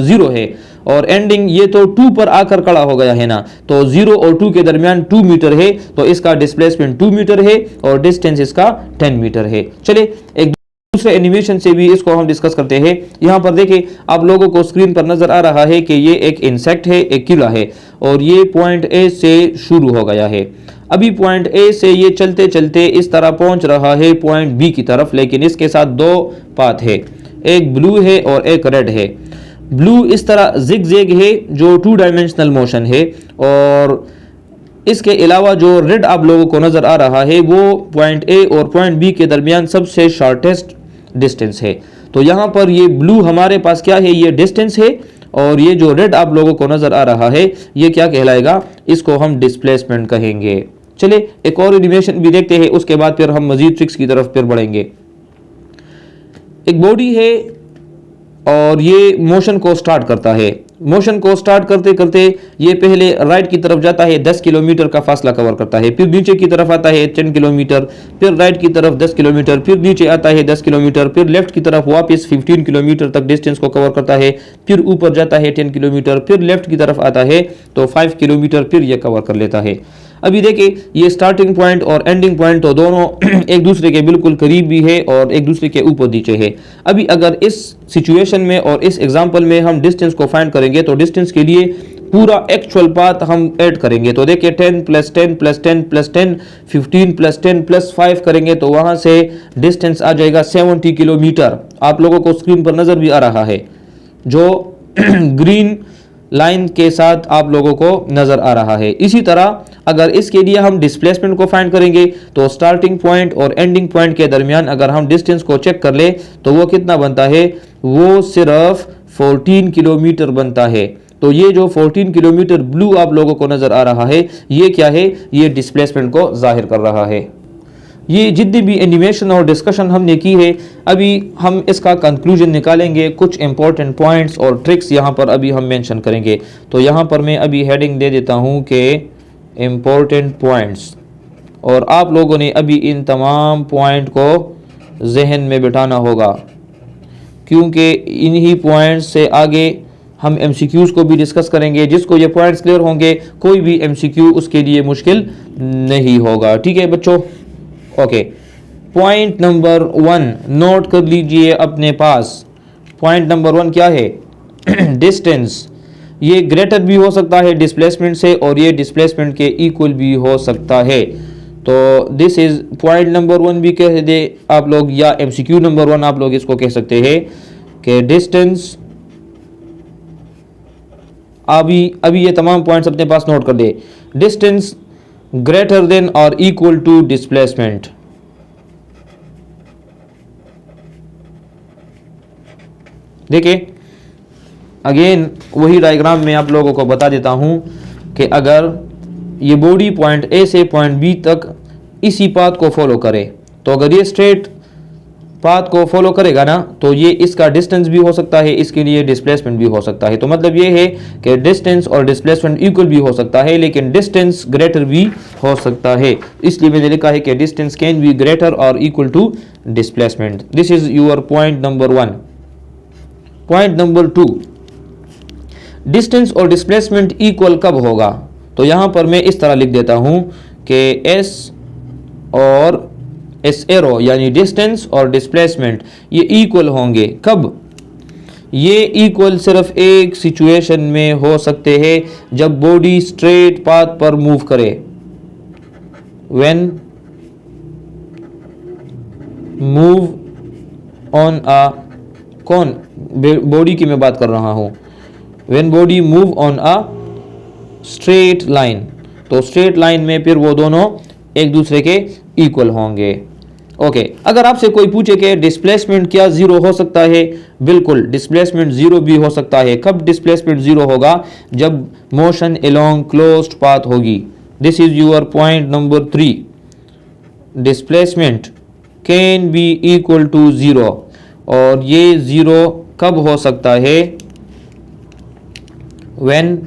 0 है और एंडिंग ये तो 2 पर आकर खड़ा हो गया है ना, तो 0 और 2 के दरमियान 2 मीटर है, तो इसका डिस्प्लेसमेंट 2 मीटर है और डिस्टेंस इसका 10 मीटर है। चलिए एक दूसरे एनिमेशन से भी इसको हम डिस्कस करते हैं। यहाँ पर देखिए आप लोगों को स्क्रीन पर नजर आ रहा है कि ये एक इंसेक्ट है, एक कीड़ा है, और ये पॉइंट ए से शुरू हो गया है। अभी पॉइंट ए से ये चलते चलते इस तरह पहुंच रहा है पॉइंट बी की तरफ, लेकिन इसके साथ 2 पाथ है, एक ब्लू है और एक रेड है। ब्लू इस तरह जिग-जैग है जो 2 डायमेंशनल मोशन है, और इसके अलावा जो रेड आप लोगों को नजर आ रहा है वो पॉइंट ए और पॉइंट बी के दरमियान सबसे शॉर्टेस्ट डिस्टेंस है। तो यहाँ पर ये ब्लू हमारे पास क्या है, ये डिस्टेंस है, और ये जो रेड आप लोगों को नजर आ रहा है ये क्या कहलाएगा, इसको हम डिस्प्लेसमेंट कहेंगे। चलिए एक और एनिमेशन भी देखते हैं, उसके बाद फिर हम मजीद ट्रिक्स की तरफ फिर बढ़ेंगे। एक बॉडी है और ये मोशन को स्टार्ट करता है। मोशन को स्टार्ट करते करते ये पहले राइट की तरफ जाता है, 10 किलोमीटर का फासला कवर करता है, फिर नीचे की तरफ आता है 10 किलोमीटर, फिर राइट की तरफ 10 किलोमीटर, फिर नीचे आता है 10 किलोमीटर, फिर लेफ्ट की तरफ वापस 15 किलोमीटर तक डिस्टेंस को कवर करता है, फिर ऊपर जाता है 10 किलोमीटर, फिर लेफ्ट की तरफ आता है तो 5 किलोमीटर फिर ये कवर कर लेता है। अभी देखिए ये स्टार्टिंग पॉइंट और एंडिंग पॉइंट तो दोनों एक दूसरे के बिल्कुल करीब भी है और एक दूसरे के ऊपर नीचे है। अभी अगर इस सिचुएशन में और इस एग्जांपल में हम डिस्टेंस को फाइंड करेंगे तो डिस्टेंस के लिए पूरा एक्चुअल पाथ हम ऐड करेंगे। तो देखिए 10 + 10 + 10 + 10 15 + 10 + 5 करेंगे तो वहां से डिस्टेंस आ जाएगा 70 किलोमीटर। आप लोगों को स्क्रीन पर नजर भी आ रहा है, जो ग्रीन लाइन के साथ आप लोगों को नजर आ रहा है। इसी तरह अगर इसके लिए हम डिस्प्लेसमेंट को फाइंड करेंगे तो स्टार्टिंग पॉइंट और एंडिंग पॉइंट के दरमियान अगर हम डिस्टेंस को चेक कर ले तो वो कितना बनता है, वो सिर्फ 14 किलोमीटर बनता है। तो ये जो 14 किलोमीटर ब्लू आप लोगों को नजर आ रहा है ये क्या है, ये डिस्प्लेसमेंट को जाहिर कर रहा है। ये जितनी भी एनिमेशन और डिस्कशन हमने की है अभी हम इसका कंक्लूजन निकालेंगे, कुछ इंपॉर्टेंट पॉइंट्स और ट्रिक्स यहाँ पर अभी हम मेंशन करेंगे। तो यहाँ पर मैं अभी हेडिंग दे देता हूँ कि इम्पोर्टेंट पॉइंट्स, और आप लोगों ने अभी इन तमाम पॉइंट को जहन में बिठाना होगा क्योंकि इन्हीं पॉइंट्स से आगे हम MCQs को भी डिस्कस करेंगे। जिसको ये पॉइंट्स क्लियर होंगे कोई भी MCQ उसके लिए मुश्किल नहीं होगा। ठीक है बच्चों, ओके। पॉइंट नंबर 1 नोट कर लीजिए अपने पास। पॉइंट नंबर 1 क्या है, डिस्टेंस। ये ग्रेटर भी हो सकता है डिस्प्लेसमेंट से और ये डिस्प्लेसमेंट के इक्वल भी हो सकता है। तो दिस इज पॉइंट नंबर 1 भी कह दे आप लोग, या MCQ नंबर 1 आप लोग इसको कह सकते हैं कि डिस्टेंस। अभी ये तमाम पॉइंट्स अपने पास नोट कर दे। डिस्टेंस ग्रेटर देन और इक्वल टू डिस्प्लेसमेंट। देखिए अगेन वही डायग्राम में आप लोगों को बता देता हूं कि अगर ये बॉडी पॉइंट ए से पॉइंट बी तक इसी पाथ को फॉलो करे, तो अगर ये स्ट्रेट पाथ को फॉलो करेगा ना तो ये इसका डिस्टेंस भी हो सकता है, इसके लिए डिस्प्लेसमेंट भी हो सकता है। तो मतलब ये है कि डिस्टेंस और डिस्प्लेसमेंट इक्वल भी हो सकता है, लेकिन डिस्टेंस ग्रेटर भी हो सकता है। इसलिए मैंने लिखा है कि डिस्टेंस कैन बी ग्रेटर और equal to displacement. This is your point number 1। Point number 2, distance और डिस्प्लेसमेंट इक्वल कब होगा। तो यहां पर मैं इस तरह लिख देता हूं कि एस और एस एरो यानी डिस्टेंस और डिस्प्लेसमेंट ये इक्वल होंगे कब। ये इक्वल सिर्फ एक सिचुएशन में हो सकते हैं जब बॉडी स्ट्रेट पाथ पर मूव करे, व्हेन मूव ऑन अ, कौन, बॉडी की मैं बात कर रहा हूँ, when body move on a straight line, तो स्ट्रेट लाइन में फिर वो दोनों एक दूसरे के इक्वल होंगे। ओके, अगर आपसे कोई पूछे कि डिस्प्लेसमेंट क्या जीरो हो सकता है, बिल्कुल डिस्प्लेसमेंट जीरो भी हो सकता है। कब डिस्प्लेसमेंट जीरो होगा, जब मोशन अलोंग क्लोज्ड पाथ होगी। This is your point number 3, displacement can be equal to zero. और ये जीरो कब हो सकता है, when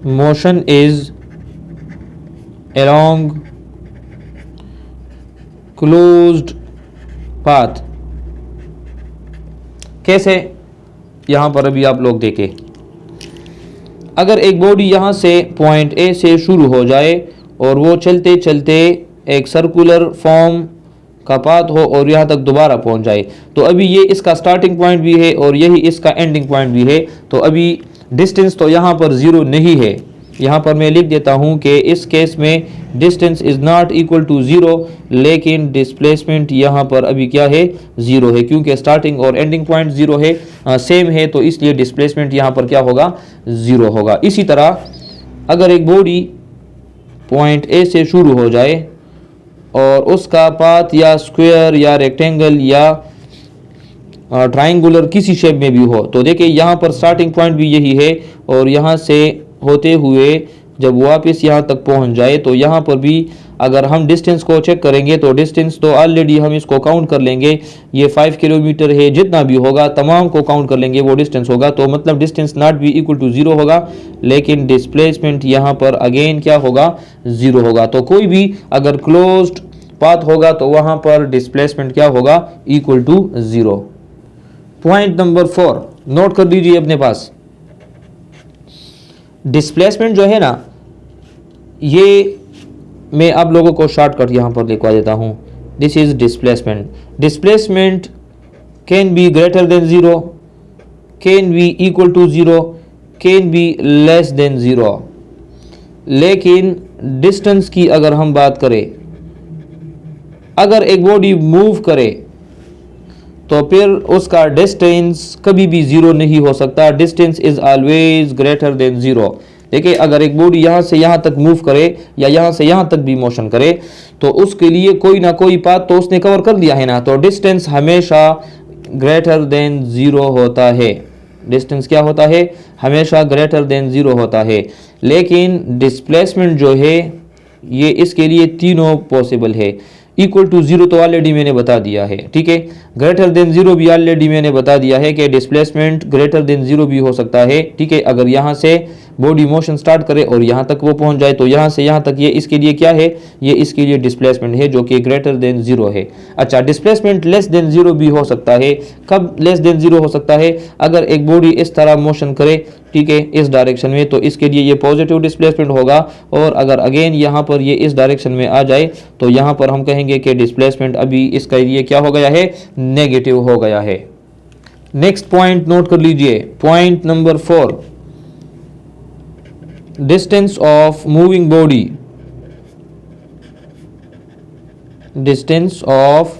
motion is along closed path. कैसे, यहां पर अभी आप लोग देखें, अगर एक बॉडी यहां से पॉइंट ए से शुरू हो जाए और वो चलते चलते एक सर्कुलर फॉर्म का पाथ हो और यहाँ तक दोबारा पहुँच जाए, तो अभी ये इसका स्टार्टिंग पॉइंट भी है और यही इसका एंडिंग पॉइंट भी है। तो अभी डिस्टेंस तो यहाँ पर ज़ीरो नहीं है। यहाँ पर मैं लिख देता हूँ कि इस केस में distance is not equal to zero, लेकिन डिस्प्लेसमेंट यहाँ पर अभी क्या है, ज़ीरो है, क्योंकि स्टार्टिंग और एंडिंग पॉइंट ज़ीरो है, सेम है, तो इसलिए डिस्प्लेसमेंट यहाँ पर क्या होगा, ज़ीरो होगा। इसी तरह अगर एक बॉडी पॉइंट ए से शुरू हो जाए और उसका पाथ या स्क्वायर या रेक्टेंगल या ट्राइंगुलर किसी शेप में भी हो, तो देखिए यहाँ पर स्टार्टिंग पॉइंट भी यही है और यहाँ से होते हुए जब वापस यहाँ तक पहुँच जाए, तो यहाँ पर भी अगर हम डिस्टेंस को चेक करेंगे तो डिस्टेंस तो ऑलरेडी हम इसको काउंट कर लेंगे, ये 5 किलोमीटर है, जितना भी होगा तमाम को काउंट कर लेंगे, वो डिस्टेंस होगा, तो मतलब डिस्टेंस नॉट भी इक्वल टू ज़ीरो होगा, लेकिन डिस्प्लेसमेंट यहाँ पर अगेन क्या होगा, ज़ीरो होगा। तो कोई भी अगर क्लोज्ड पाथ होगा तो वहाँ पर डिस्प्लेसमेंट क्या होगा, equal to zero. Point number 4 note कर लीजिए अपने पास। डिस्प्लेसमेंट जो है ना, ये मैं आप लोगों को शॉर्टकट यहाँ पर लिखवा देता हूँ। This is displacement. Displacement can be greater than zero, can be equal to zero, can be less than zero. लेकिन डिस्टेंस की अगर हम बात करें, अगर एक बॉडी मूव करे तो फिर उसका डिस्टेंस कभी भी ज़ीरो नहीं हो सकता। Distance is always greater than zero. देखिए, अगर एक बॉडी यहाँ से यहाँ तक मूव करे या यहाँ से यहाँ तक भी मोशन करे, तो उसके लिए कोई ना कोई पाथ तो उसने कवर कर दिया है ना, तो डिस्टेंस हमेशा ग्रेटर देन ज़ीरो होता है। डिस्टेंस क्या होता है, हमेशा ग्रेटर देन ज़ीरो होता है। लेकिन डिस्प्लेसमेंट जो है ये इसके लिए तीनों पॉसिबल है। इक्वल टू ज़ीरो तो ऑलरेडी मैंने बता दिया है, ठीक है। ग्रेटर देन ज़ीरो भी ऑलरेडी मैंने बता दिया है कि डिस्प्लेसमेंट ग्रेटर देन ज़ीरो भी हो सकता है, ठीक है। अगर यहाँ से बॉडी मोशन स्टार्ट करे और यहाँ तक वो पहुँच जाए, तो यहाँ से यहाँ तक ये इसके लिए क्या है, ये इसके लिए डिस्प्लेसमेंट है जो कि ग्रेटर देन ज़ीरो है। अच्छा, डिस्प्लेसमेंट लेस देन ज़ीरो भी हो सकता है। कब लेस देन ज़ीरो हो सकता है, अगर एक बॉडी इस तरह मोशन करे, ठीक है, इस डायरेक्शन में, तो इसके लिए ये पॉजिटिव डिस्प्लेसमेंट होगा। और अगर अगेन यहाँ पर ये इस डायरेक्शन में आ जाए, तो यहाँ पर हम कहेंगे कि डिस्प्लेसमेंट अभी इसका लिए क्या हो गया है, नेगेटिव हो गया है। नेक्स्ट पॉइंट नोट कर लीजिए, point number 4, distance of moving body. Distance of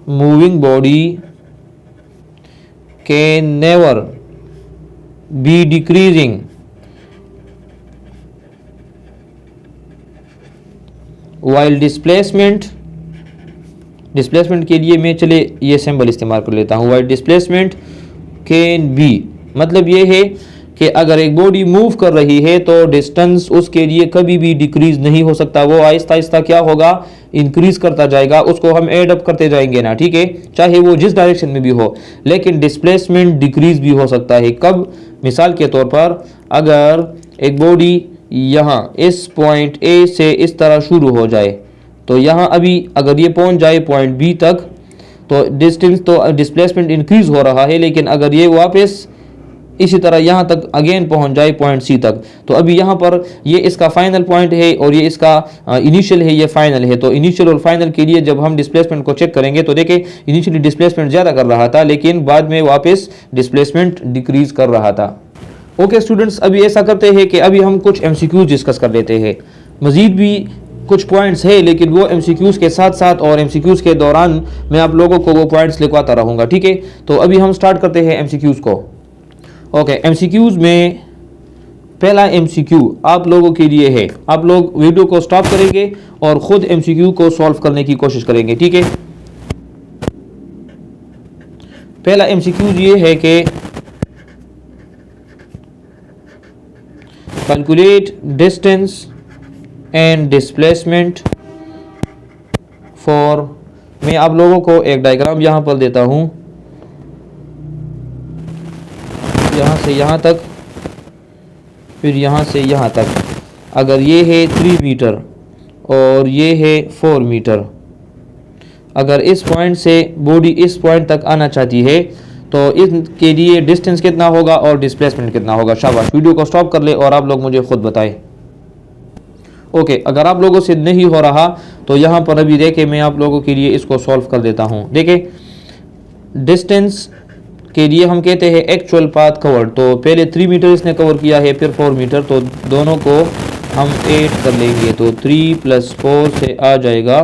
moving body can never be decreasing while displacement. Displacement के लिए मैं चले ये सिंबल इस्तेमाल कर लेता हूँ, वाइल डिस्प्लेसमेंट कैन बी, मतलब ये है कि अगर एक बॉडी मूव कर रही है तो डिस्टेंस उसके लिए कभी भी डिक्रीज नहीं हो सकता, वो आहिस्ता आहिस्ता क्या होगा, इंक्रीज करता जाएगा, उसको हम एड अप करते जाएंगे ना, ठीक है, चाहे वो जिस डायरेक्शन में भी हो। लेकिन डिस्प्लेसमेंट डिक्रीज भी हो सकता है। कब, मिसाल के तौर पर अगर एक बॉडी यहाँ इस पॉइंट ए से इस तरह शुरू हो जाए, तो यहाँ अभी अगर ये पहुँच जाए पॉइंट बी तक, तो डिस्टेंस तो डिस्प्लेसमेंट इंक्रीज हो रहा है। लेकिन अगर ये वापस इसी तरह यहाँ तक अगेन पहुँच जाए पॉइंट सी तक, तो अभी यहाँ पर ये इसका फाइनल पॉइंट है और ये इसका इनिशियल है, ये फाइनल है। तो इनिशियल और फाइनल के लिए जब हम डिस्प्लेसमेंट को चेक करेंगे तो देखें, इनिशियली डिस्प्लेसमेंट ज़्यादा कर रहा था, लेकिन बाद में वापस डिस्प्लेसमेंट डिक्रीज कर रहा था। ओके स्टूडेंट्स, अभी ऐसा करते हैं कि अभी हम कुछ MCQs डिस्कस कर लेते हैं। मज़ीद भी कुछ पॉइंट्स है, लेकिन वो एमसीक्यूज़ के साथ साथ और एमसीक्यूज़ के दौरान मैं आप लोगों को वो पॉइंट्स लिखवाता रहूँगा, ठीक है। तो अभी हम स्टार्ट करते हैं एमसीक्यूज़ को। ओके, एमसीक्यूज़ में पहला एमसीक्यू आप लोगों के लिए है, आप लोग वीडियो को स्टॉप करेंगे और ख़ुद एमसीक्यू को सॉल्व करने की कोशिश करेंगे, ठीक है। पहला एमसीक्यू ये है कि calculate distance and displacement for, मैं आप लोगों को एक डायग्राम यहाँ पर देता हूँ, यहाँ से यहाँ तक, फिर यहाँ से यहाँ तक। अगर ये है 3 मीटर और ये है 4 मीटर, अगर इस पॉइंट से बॉडी इस पॉइंट तक आना चाहती है तो इसके लिए डिस्टेंस कितना होगा और डिस्प्लेसमेंट कितना होगा। शाबाश, वीडियो को स्टॉप कर ले और आप लोग मुझे खुद बताएं। ओके, अगर आप लोगों से नहीं हो रहा तो यहाँ पर अभी देखें, मैं आप लोगों के लिए इसको सॉल्व कर देता हूँ। देखें, डिस्टेंस के लिए हम कहते हैं एक्चुअल पाथ कवर्ड, तो पहले 3 मीटर इसने कवर किया है, फिर 4 मीटर, तो दोनों को हम ऐड कर लेंगे, तो 3 + 4 से आ जाएगा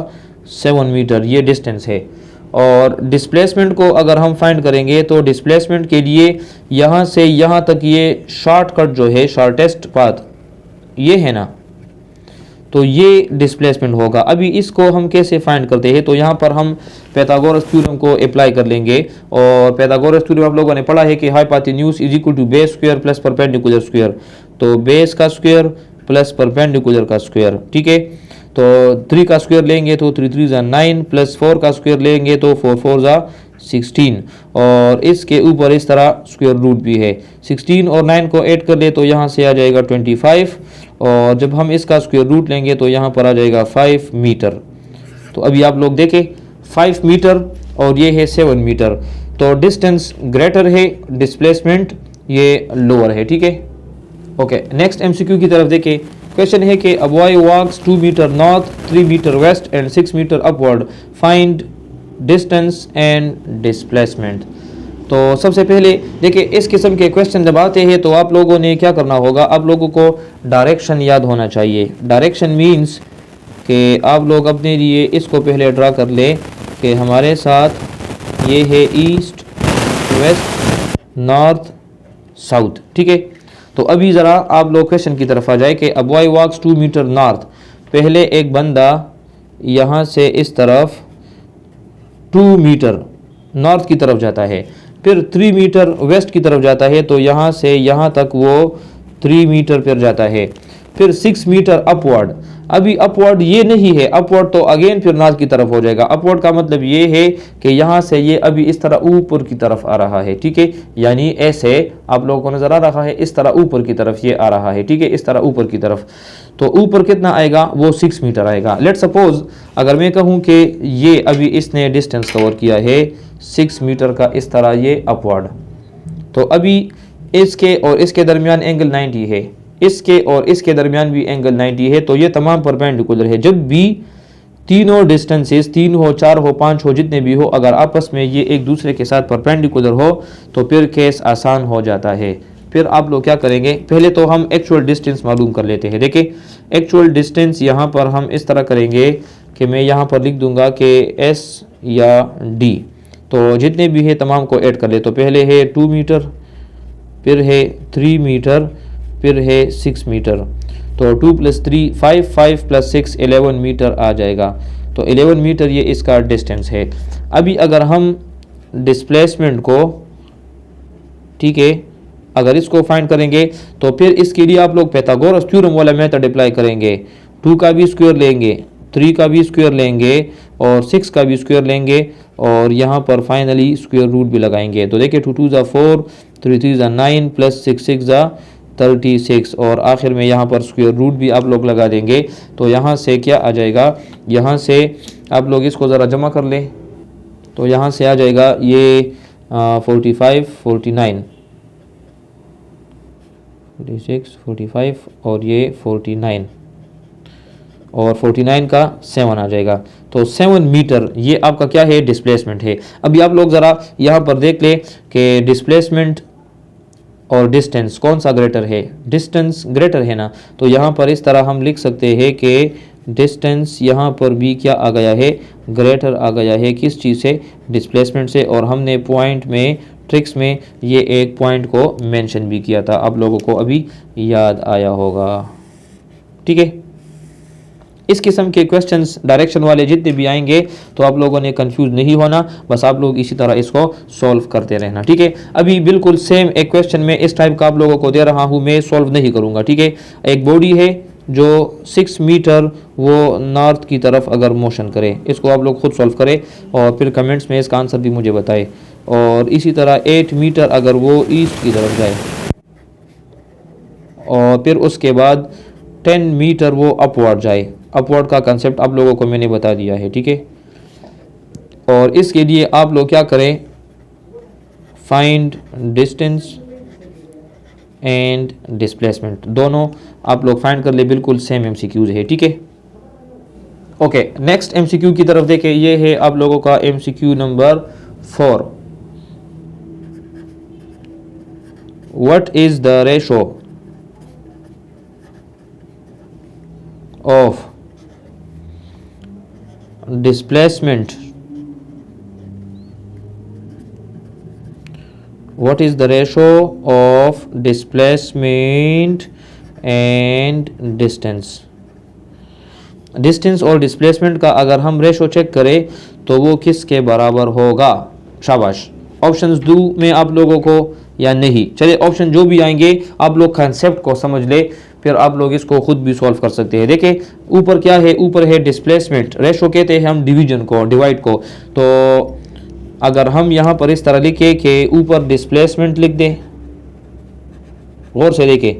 7 मीटर, ये डिस्टेंस है। और डिस्प्लेसमेंट को अगर हम फाइंड करेंगे तो डिस्प्लेसमेंट के लिए यहाँ से यहाँ तक ये शॉर्टकट जो है, शॉर्टेस्ट पाथ ये है ना, तो ये डिस्प्लेसमेंट होगा। अभी इसको हम कैसे फाइंड करते हैं, तो यहाँ पर हम पाइथागोरस थ्योरम को अप्लाई कर लेंगे। और पाइथागोरस थ्योरम आप लोगों ने पढ़ा है कि hypotenuse is equal to base square plus perpendicular square, तो बेस का स्क्वायर प्लस परपेंडिकुलर का स्क्वायर, ठीक है। तो 3 का स्क्वायर लेंगे तो 3 3 9, प्लस 4 का स्क्वायर लेंगे तो 4 4 16, और इसके ऊपर इस तरह स्क्वायर रूट भी है। 16 और 9 को ऐड कर ले तो यहाँ से आ जाएगा 25, और जब हम इसका स्क्वायर रूट लेंगे तो यहाँ पर आ जाएगा 5 मीटर। तो अभी आप लोग देखें, 5 मीटर और ये है 7 मीटर, तो डिस्टेंस ग्रेटर है, डिस्प्लेसमेंट ये लोअर है, ठीक है। ओके, नेक्स्ट एमसीक्यू की तरफ देखें। क्वेश्चन है कि a boy walks 2 metre north, 3 metre west and 6 metre upward, find distance and displacement. तो सबसे पहले देखिए, इस किस्म के क्वेश्चन जब आते हैं तो आप लोगों ने क्या करना होगा, आप लोगों को डायरेक्शन याद होना चाहिए। डायरेक्शन मीन्स कि आप लोग अपने लिए इसको पहले ड्रा कर ले कि हमारे साथ ये है ईस्ट, वेस्ट, नॉर्थ, साउथ, ठीक है। तो अभी ज़रा आप लोग क्वेश्चन की तरफ आ जाए कि a boy walks 2 metre north, पहले एक बंदा यहाँ से इस तरफ 2 मीटर नॉर्थ की तरफ जाता है, फिर 3 मीटर वेस्ट की तरफ जाता है, तो यहाँ से यहाँ तक वो 3 मीटर पर जाता है, फिर 6 मीटर अपवर्ड। अभी अपवर्ड ये नहीं है, अपवर्ड तो अगेन फिर नॉर्थ की तरफ हो जाएगा। अपवर्ड का मतलब ये है कि यहाँ से ये अभी इस तरह ऊपर की तरफ आ रहा है, ठीक है, यानी ऐसे आप लोगों को नजर आ रहा है, इस तरह ऊपर की तरफ ये आ रहा है, ठीक है, इस तरह ऊपर की तरफ। तो ऊपर कितना आएगा, वो 6 मीटर आएगा। लेट सपोज अगर मैं कहूँ कि ये अभी इसने डिस्टेंस कवर किया है 6 मीटर का, इस तरह ये अपवर्ड, तो अभी इसके और इसके दरमियान एंगल 90 है, इसके और इसके दरमियान भी एंगल 90 है, तो ये तमाम परपेंडिकुलर है। जब भी तीनों डिस्टेंसेस 3 हो, 4 हो, 5 हो, जितने भी हो, अगर आपस में ये एक दूसरे के साथ परपेंडिकुलर हो तो फिर केस आसान हो जाता है। फिर आप लोग क्या करेंगे, पहले तो हम एक्चुअल डिस्टेंस मालूम कर लेते हैं। देखिए, एक्चुअल डिस्टेंस यहाँ पर हम इस तरह करेंगे कि मैं यहाँ पर लिख दूंगा कि S या D, तो जितने भी है तमाम को ऐड कर ले। तो पहले है 2 मीटर, फिर है 3 मीटर, फिर है 6 मीटर, तो 2 + 3 5, 5 + 6 11 मीटर आ जाएगा। तो 11 मीटर ये इसका डिस्टेंस है। अभी अगर हम डिस्प्लेसमेंट को, ठीक है, अगर इसको फाइंड करेंगे तो फिर इसके लिए आप लोग पाइथागोरस थ्योरम वाला मेथड अप्लाई करेंगे। 2 का भी स्क्वायर लेंगे, 3 का भी स्क्वायर लेंगे और 6 का भी स्क्वायर लेंगे, और यहाँ पर फाइनली स्क्वायर रूट भी लगाएंगे। तो देखिए 2 2 4, 3 3 9, प्लस 6 6 36, और आखिर में यहाँ पर स्क्वायर रूट भी आप लोग लगा देंगे। तो यहाँ से क्या आ जाएगा, यहाँ से आप लोग इसको ज़रा जमा कर लें, तो यहाँ से आ जाएगा ये 45 49 46 45 और ये 49, और 49 का 7 आ जाएगा। तो 7 मीटर ये आपका क्या है, डिस्प्लेसमेंट है। अभी आप लोग ज़रा यहाँ पर देख लें कि डिस्प्लेसमेंट और डिस्टेंस कौन सा ग्रेटर है, डिस्टेंस ग्रेटर है ना, तो यहाँ पर इस तरह हम लिख सकते हैं कि डिस्टेंस यहाँ पर भी क्या आ गया है, ग्रेटर आ गया है किस चीज़ से, डिस्प्लेसमेंट से। और हमने पॉइंट में ट्रिक्स में ये एक पॉइंट को मेंशन भी किया था, आप लोगों को अभी याद आया होगा। ठीक है, इस किस्म के क्वेश्चंस डायरेक्शन वाले जितने भी आएंगे तो आप लोगों ने कंफ्यूज नहीं होना, बस आप लोग इसी तरह इसको सॉल्व करते रहना। ठीक है, अभी बिल्कुल सेम एक क्वेश्चन में इस टाइप का आप लोगों को दे रहा हूँ, मैं सॉल्व नहीं करूँगा। ठीक है, एक बॉडी है जो 6 मीटर वो नॉर्थ की तरफ अगर मोशन करे, इसको आप लोग खुद सॉल्व करें और फिर कमेंट्स में इसका आंसर भी मुझे बताएं। और इसी तरह 8 मीटर अगर वो ईस्ट की तरफ जाए और फिर उसके बाद 10 मीटर वो अपवर्ड जाए। अपवर्ड का कंसेप्ट आप लोगों को मैंने बता दिया है। ठीक है, और इसके लिए आप लोग क्या करें, फाइंड डिस्टेंस एंड डिस्प्लेसमेंट, दोनों आप लोग फाइंड कर ले, बिल्कुल सेम एमसीक्यूज है। ठीक है, ओके, नेक्स्ट एमसीक्यू की तरफ देखें, ये है आप लोगों का MCQ number 4। What is the ratio of displacement, what is the ratio of displacement and distance। Distance और डिस्प्लेसमेंट का अगर हम रेशो चेक करें तो वो किसके बराबर होगा। शाबाश, ऑप्शंस दूं मैं आप लोगों को या नहीं, चलिए ऑप्शन जो भी आएंगे आप लोग कंसेप्ट को समझ ले, फिर आप लोग इसको खुद भी सॉल्व कर सकते हैं। देखिए ऊपर क्या है, ऊपर है डिस्प्लेसमेंट, रेशो कहते हैं हम डिवीजन को, डिवाइड को। तो अगर हम यहाँ पर इस तरह लिखे कि ऊपर डिस्प्लेसमेंट लिख दें, गौर से देखें,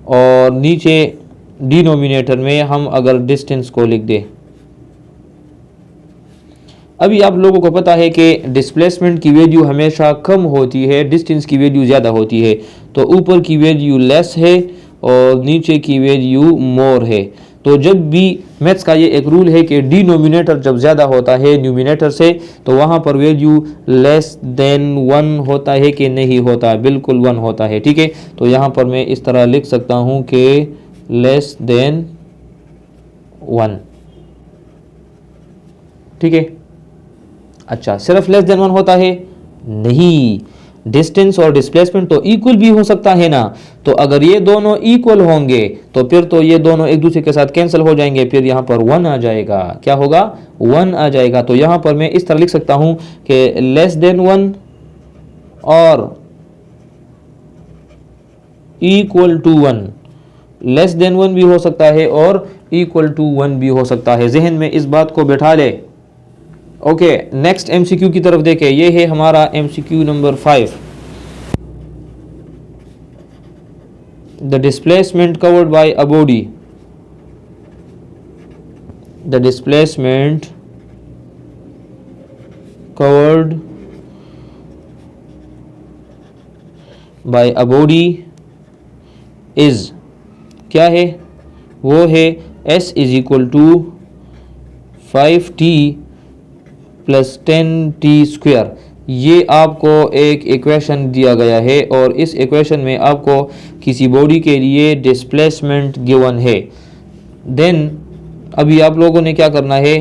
और नीचे डिनोमिनेटर में हम अगर डिस्टेंस को लिख दें। अभी आप लोगों को पता है कि डिस्प्लेसमेंट की वैल्यू हमेशा कम होती है, डिस्टेंस की वैल्यू ज़्यादा होती है। तो ऊपर की वैल्यू लेस है और नीचे की वैल्यू मोर है। तो जब भी मैथ्स का ये एक रूल है कि डिनोमिनेटर जब ज़्यादा होता है न्यूमिनेटर से, तो वहाँ पर वैल्यू लेस देन 1 होता है कि नहीं होता, बिल्कुल 1 होता है। ठीक है, तो यहाँ पर मैं इस तरह लिख सकता हूँ कि लेस देन 1। ठीक है, अच्छा, सिर्फ लेस देन 1 होता है? नहीं, डिस्टेंस और डिस्प्लेसमेंट तो इक्वल भी हो सकता है ना। तो अगर ये दोनों इक्वल होंगे तो फिर तो ये दोनों एक दूसरे के साथ कैंसिल हो जाएंगे, फिर यहाँ पर 1 आ जाएगा। क्या होगा? 1 आ जाएगा। तो यहाँ पर मैं इस तरह लिख सकता हूँ कि लेस देन 1 और इक्वल टू 1। लेस देन 1 भी हो सकता है और इक्वल टू 1 भी हो सकता है। जहन में इस बात को बैठा ले। ओके, नेक्स्ट एमसीक्यू की तरफ देखें, ये है हमारा MCQ number 5। The displacement covered by a body, the displacement covered by a body is, क्या है वो है s is equal to 5t plus 10t square. ये आपको एक इक्वेशन दिया गया है और इस इक्वेशन में आपको किसी बॉडी के लिए डिस्प्लेसमेंट गिवन है। देन अभी आप लोगों ने क्या करना है,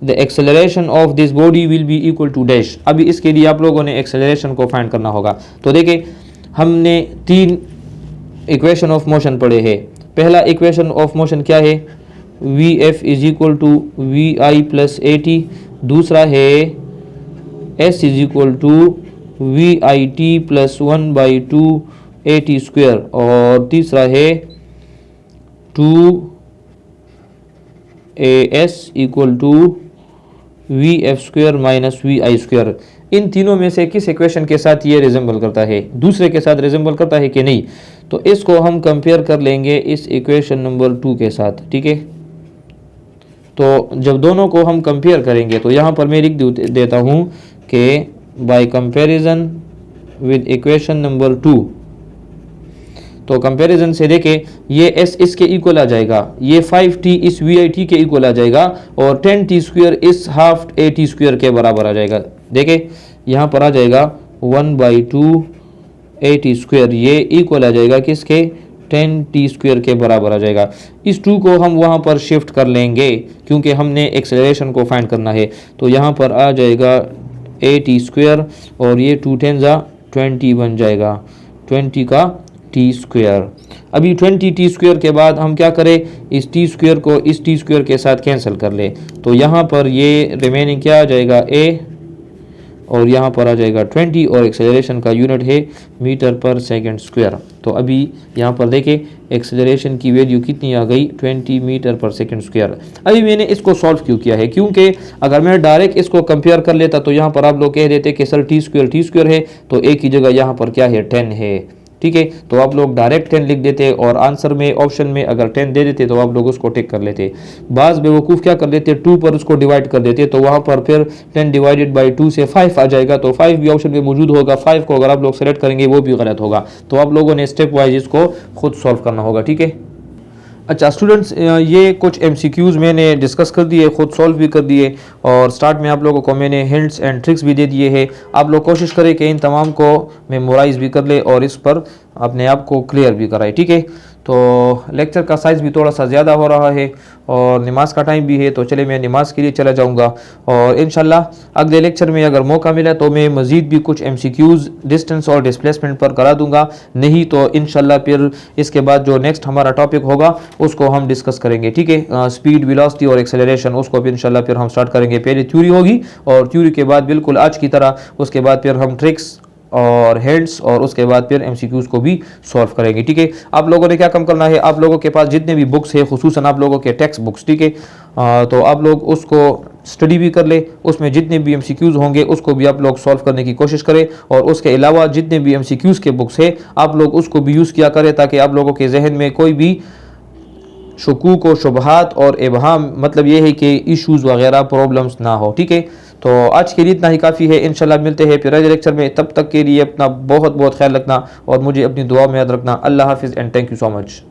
the acceleration of this body will be equal to dash. अभी इसके लिए आप लोगों ने एक्सेलरेशन को फाइंड करना होगा। तो देखिए हमने 3 इक्वेशन ऑफ मोशन पढ़े हैं। पहला इक्वेशन ऑफ मोशन क्या है, V F is equal to V I plus A T. दूसरा है S is equal to V I T plus 1/2 A T square. और तीसरा है 2 A S equal to V F square minus V I square. इन तीनों में से किस इक्वेशन के साथ ये रिजेंबल करता है, दूसरे के साथ रिजेंबल करता है कि नहीं। तो इसको हम कंपेयर कर लेंगे इस इक्वेशन नंबर 2 के साथ। ठीक है, तो जब दोनों को हम कंपेयर करेंगे तो यहाँ पर मैं लिख देता हूँ कि bye comparison with equation number 2। तो कंपैरिजन से देखें, ये s इसके इक्वल आ जाएगा, ये 5t इस VIT के इक्वल आ जाएगा और 10t स्क्वायर इस हाफ AT स्क्वायर के बराबर आ जाएगा। देखें यहाँ पर आ जाएगा 1/2 AT स्क्वायर, ये इक्वल आ जाएगा किसके, 10t² के बराबर आ जाएगा। इस 2 को हम वहाँ पर शिफ्ट कर लेंगे क्योंकि हमने एक्सेलरेशन को फाइंड करना है। तो यहाँ पर आ जाएगा at² और ये 2 10 20 बन जाएगा, 20 का t²। अभी 20t² के बाद हम क्या करें, इस t² को इस t² के साथ कैंसिल कर ले। तो यहाँ पर ये रिमेनिंग क्या आ जाएगा a और यहाँ पर आ जाएगा 20 और एक्सेलरेशन का यूनिट है मीटर पर सेकंड स्क्वायर। तो अभी यहाँ पर देखें एक्सेलरेशन की वैल्यू कितनी आ गई, 20 मीटर पर सेकंड स्क्वायर। अभी मैंने इसको सॉल्व क्यों किया है, क्योंकि अगर मैं डायरेक्ट इसको कंपेयर कर लेता तो यहाँ पर आप लोग कह देते कि सर t² है, तो a की जगह यहाँ पर क्या है 10 है, ठीक है। तो आप लोग डायरेक्ट 10 लिख देते और आंसर में ऑप्शन में अगर 10 दे देते तो आप लोग उसको टिक कर लेते। बाज़ बेवकूफ़ क्या कर लेते, 2 पर उसको डिवाइड कर देते, तो वहाँ पर फिर 10 डिवाइडेड बाई 2 से 5 आ जाएगा, तो 5 भी ऑप्शन में मौजूद होगा। 5 को अगर आप लोग सेलेक्ट करेंगे वो भी गलत होगा। तो आप लोगों ने स्टेप वाइज इसको खुद सॉल्व करना होगा, ठीक है। अच्छा स्टूडेंट्स, ये कुछ MCQs मैंने डिस्कस कर दिए, खुद सॉल्व भी कर दिए और स्टार्ट में आप लोगों को मैंने हिंट्स एंड ट्रिक्स भी दे दिए हैं। आप लोग कोशिश करें कि इन तमाम को मेमोराइज भी कर ले और इस पर अपने आप को क्लियर भी कराए, ठीक है। तो लेक्चर का साइज़ भी थोड़ा सा ज़्यादा हो रहा है और नमाज का टाइम भी है, तो चले मैं नमाज के लिए चला जाऊंगा और इंशाल्लाह अगले लेक्चर में अगर मौका मिला तो मैं मज़ीद भी कुछ MCQs डिस्टेंस और डिस्प्लेसमेंट पर करा दूंगा। नहीं तो इंशाल्लाह फिर इसके बाद जो नेक्स्ट हमारा टॉपिक होगा उसको हम डिस्कस करेंगे, ठीक है। स्पीड, वेलोसिटी और एक्सेलरेशन, उसको भी इंशाल्लाह फिर हम स्टार्ट करेंगे। पहले थ्योरी होगी और थ्योरी के बाद बिल्कुल आज की तरह उसके बाद फिर हम ट्रिक्स और हेड्स और उसके बाद फिर MCQs को भी सॉल्व करेंगे, ठीक है। आप लोगों ने क्या कम करना है, आप लोगों के पास जितने भी बुक्स है, खुसूसन आप लोगों के टेक्स्ट बुक्स, ठीक है, तो आप लोग उसको स्टडी भी कर ले। उसमें जितने भी MCQs होंगे उसको भी आप लोग सॉल्व करने की कोशिश करें और उसके अलावा जितने भी MCQs के बुक्स है आप लोग उसको भी यूज़ किया करें ताकि आप लोगों के जहन में कोई भी शुकूक व शुबहात और इबहाम, मतलब ये है कि इश्यूज़ वगैरह प्रॉब्लम्स ना हो, ठीक है। तो आज के लिए इतना ही काफ़ी है। इंशाल्लाह मिलते हैं फिर अगले लेक्चर में। तब तक के लिए अपना बहुत बहुत ख्याल रखना और मुझे अपनी दुआ में याद रखना। अल्लाह हाफिज़ and thank you so much.